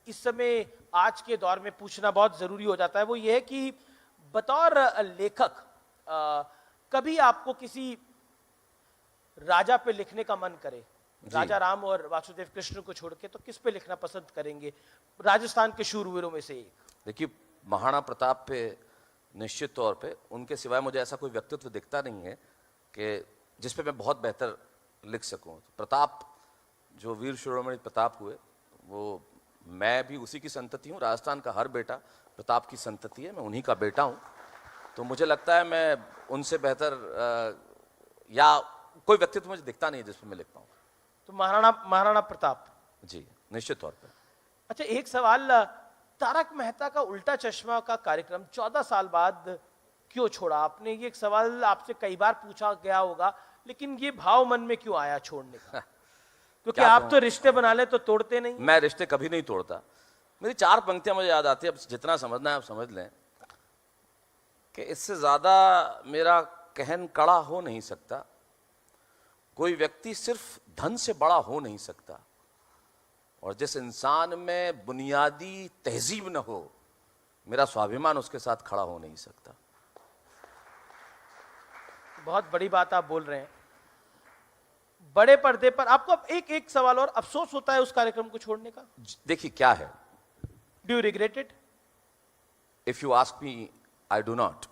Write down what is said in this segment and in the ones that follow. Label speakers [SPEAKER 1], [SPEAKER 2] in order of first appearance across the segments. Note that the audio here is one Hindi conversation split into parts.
[SPEAKER 1] इस समय आज के दौर में पूछना बहुत जरूरी हो जाता है, वो ये है कि बतौर लेखक कभी आपको किसी राजा पे लिखने का मन करे, राजा राम और वासुदेव कृष्ण को छोड़ के, तो किस पे लिखना पसंद करेंगे राजस्थान के शूरवीरों में से एक?
[SPEAKER 2] देखिए, महाराणा प्रताप पे निश्चित तौर पे, उनके सिवाय मुझे ऐसा कोई व्यक्तित्व दिखता नहीं है कि जिस पे मैं बहुत बेहतर लिख सकूं। प्रताप, जो वीर शिरोमणि प्रताप हुए, वो मैं भी उसी की संतति हूँ। राजस्थान का हर बेटा प्रताप की संतति है, मैं उन्हीं का बेटा हूँ। तो मुझे लगता है मैं उनसे बेहतर या कोई व्यक्तित्व मुझे दिखता नहीं है जिस पे मैं लिख पाऊँ।
[SPEAKER 1] तो महाराणा प्रताप
[SPEAKER 2] जी, निश्चित तौर पर।
[SPEAKER 1] अच्छा, एक सवाल, तारक मेहता का उल्टा चश्मा का कार्यक्रम 14 साल बाद क्यों छोड़ा आपने? ये एक सवाल आपसे कई बार पूछा गया होगा, लेकिन ये भाव मन में क्यों आया छोड़ने का? क्योंकि आप तो रिश्ते बना ले तो तोड़ते नहीं।
[SPEAKER 2] मैं रिश्ते कभी नहीं तोड़ता। मेरी 4 पंक्तियां मुझे याद आती है, अब जितना समझना है आप समझ लें कि इससे ज्यादा मेरा कहन कड़ा हो नहीं सकता। कोई व्यक्ति सिर्फ धन से बड़ा हो नहीं सकता, और जिस इंसान में बुनियादी तहजीब न हो, मेरा स्वाभिमान उसके साथ खड़ा हो नहीं सकता।
[SPEAKER 1] बहुत बड़ी बात आप बोल रहे हैं। बड़े पर्दे पर आपको अब एक सवाल और, अफसोस होता है उस कार्यक्रम को छोड़ने का?
[SPEAKER 2] देखिए क्या है,
[SPEAKER 1] do you regret it?
[SPEAKER 2] If you ask me, I do not.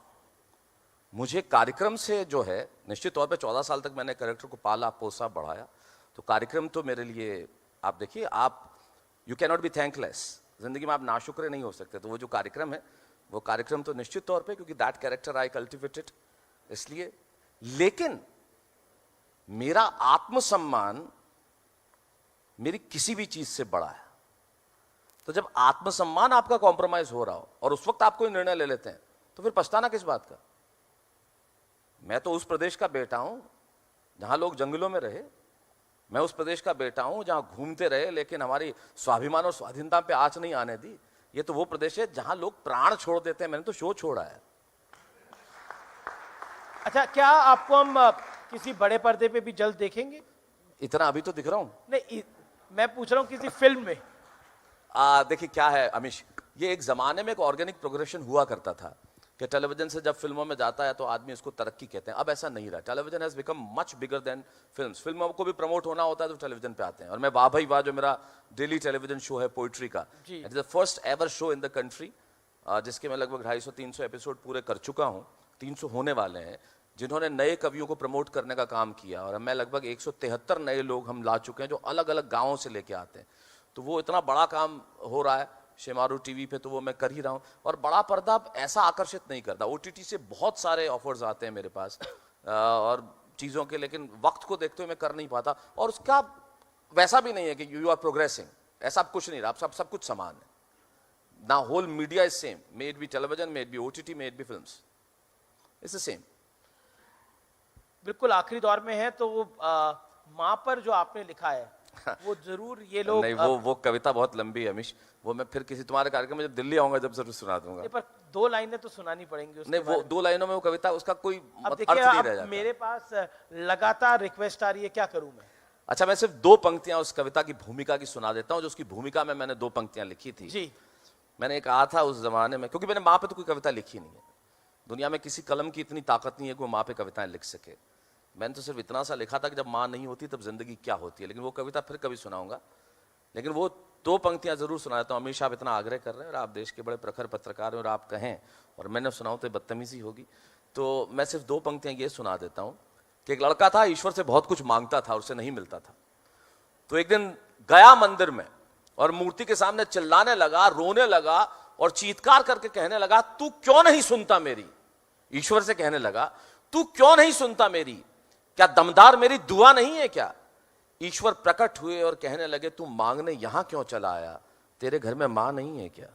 [SPEAKER 2] मुझे कार्यक्रम से जो है, निश्चित तौर पे 14 साल तक मैंने कैरेक्टर को पाला, पोसा, बढ़ाया, तो कार्यक्रम तो मेरे लिए, आप देखिए, आप you can not be thankless. जिंदगी में आप नाशुक्र नहीं हो सकते। तो वो जो कार्यक्रम है, वो कार्यक्रम तो निश्चित तौर पे, क्योंकि दैट कैरेक्टर आई कल्टिवेटेड, इसलिए। लेकिन मेरा आत्मसम्मान मेरी किसी भी चीज से बड़ा है। तो जब आत्मसम्मान आपका कॉम्प्रोमाइज हो रहा हो और उस वक्त आप कोई निर्णय ले लेते हैं, तो फिर पछताना किस बात का? मैं तो उस प्रदेश का बेटा हूं जहां लोग जंगलों में रहे, मैं उस प्रदेश का बेटा हूं जहां घूमते रहे, लेकिन हमारी स्वाभिमान और स्वाधीनता पे आंच नहीं आने दी। ये तो वो प्रदेश है जहां लोग प्राण छोड़ देते हैं, मैंने तो शो छोड़ा है।
[SPEAKER 1] अच्छा, क्या आपको हम किसी बड़े पर्दे पे भी जल्द देखेंगे?
[SPEAKER 2] इतना अभी तो दिख रहा हूं।
[SPEAKER 1] नहीं, मैं पूछ रहा हूं किसी फिल्म में।
[SPEAKER 2] देखिए क्या है अमीश, ये एक जमाने में एक ऑर्गेनिक प्रोग्रेशन हुआ करता था कि टेलीविजन से जब फिल्मों में जाता है तो आदमी इसको तरक्की कहते हैं। अब ऐसा नहीं रहा। Television has become much bigger than films. फिल्मों को भी प्रमोट होना होता है तो टेलीविजन पे आते हैं। और मैं वाह भाई वाह, जो मेरा डेली टेलीविजन शो है पोइट्री का, it is the first ever show in the country, जिसके मैं लगभग 250-300 एपिसोड पूरे कर चुका हूँ। 300 होने वाले हैं, जिन्होंने नए कवियों को प्रमोट करने का काम किया। और मैं लगभग 173 नए लोग हम ला चुके हैं, जो अलग अलग गाँवों से लेके आते हैं। तो वो इतना बड़ा काम हो रहा है शेमारू टीवी पे, तो वो मैं कर ही रहा हूँ। और बड़ा पर्दा अब ऐसा आकर्षित नहीं करता। ओटीटी से बहुत सारे ऑफर्स आते हैं मेरे पास और चीज़ों के, लेकिन वक्त को देखते हुए मैं कर नहीं पाता। और उसका वैसा भी नहीं है कि यू आर प्रोग्रेसिंग, ऐसा कुछ नहीं रहा। सब कुछ समान है ना। Whole media is same, may it be television, may it be OTT, may it be films, it's the same.
[SPEAKER 1] बिल्कुल आखिरी दौर में है, तो माँ पर जो आपने लिखा है वो जरूर ये लोग
[SPEAKER 2] नहीं, वो कविता बहुत लंबी है अमीश, वो मैं फिर किसी तुम्हारे कार्यक्रम में जब दिल्ली आऊंगा जब जरूर सुना दूंगा।
[SPEAKER 1] पर 2 लाइनें तो सुनानी पड़ेंगी उसके
[SPEAKER 2] नहीं, वो 2 लाइनों में वो कविता, उसका कोई अर्थ नहीं रह जाता।
[SPEAKER 1] मेरे पास लगातार रिक्वेस्ट आ रही है, क्या करूं मैं?
[SPEAKER 2] अच्छा, मैं सिर्फ 2 पंक्तियां उस कविता की भूमिका की सुना देता हूं, जो उसकी भूमिका में मैंने 2 पंक्तियां लिखी थी
[SPEAKER 1] जी।
[SPEAKER 2] मैंने कहा था उस जमाने में, क्योंकि मैंने माँ पे तो कोई कविता लिखी नहीं है। दुनिया में किसी कलम की इतनी ताकत नहीं है कि वो माँ पे कविताएं लिख सके। मैंने तो सिर्फ इतना सा लिखा था कि जब माँ नहीं होती तब जिंदगी क्या होती है। लेकिन वो कविता फिर कभी सुनाऊंगा। लेकिन वो 2 पंक्तियां जरूर सुना देता हूँ। अमीश, आप इतना आग्रह कर रहे हैं और आप देश के बड़े प्रखर पत्रकार हैं और आप कहें और मैंने सुनाऊं तो बदतमीजी होगी। तो मैं सिर्फ 2 पंक्तियां ये सुना देता हूँ कि एक लड़का था, ईश्वर से बहुत कुछ मांगता था और उसे नहीं मिलता था। तो एक दिन गया मंदिर में और मूर्ति के सामने चिल्लाने लगा, रोने लगा और चीत्कार करके कहने लगा, तू क्यों नहीं सुनता मेरी? ईश्वर से कहने लगा, तू क्यों नहीं सुनता मेरी? क्या दमदार मेरी दुआ नहीं है क्या? ईश्वर प्रकट हुए और कहने लगे, तू मांगने यहां क्यों चला आया? तेरे घर में मां नहीं है क्या?